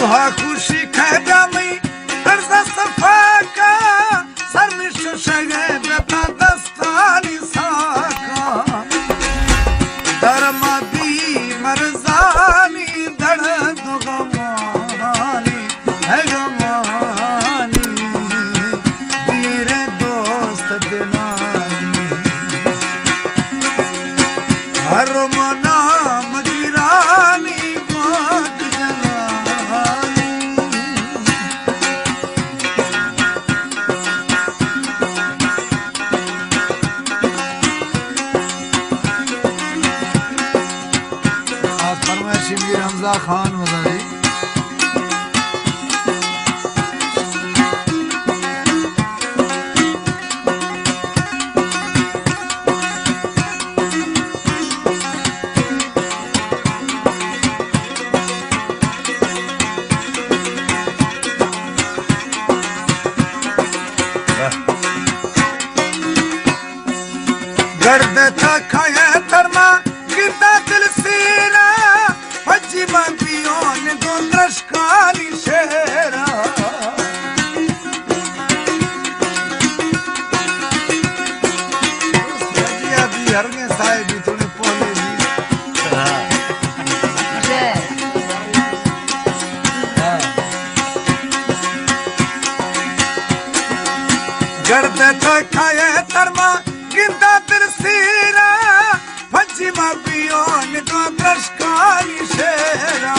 दुहा खुशी खैजा में तरसा सफाका सरमिश शगे बेता दस्तानी साका धर्मदी मरजानी दर्द गमानी है गमानी तेरे दोस्त दिलानी हर मना मगिरानी बात जलानी आज फरमाइशी मीर हमजा खान मदारी गर्द था खाया तरमा गिरदा दिल सीना फजी मंदियों ने दो द्रशकानी शेरा सजिया दी हरगे साहिब थोड़े पोले दी गर्द था खाया तरमा गिरदा दिल सीना फजी मंदियों ने दो द्रशकानी शेरा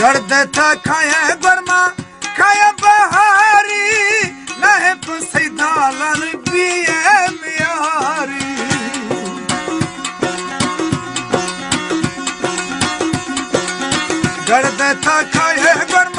गर्द था खाया गरमा खाया बहारी नहे तो सीधा लाल बिये मियारी गर्द था खाया गरमा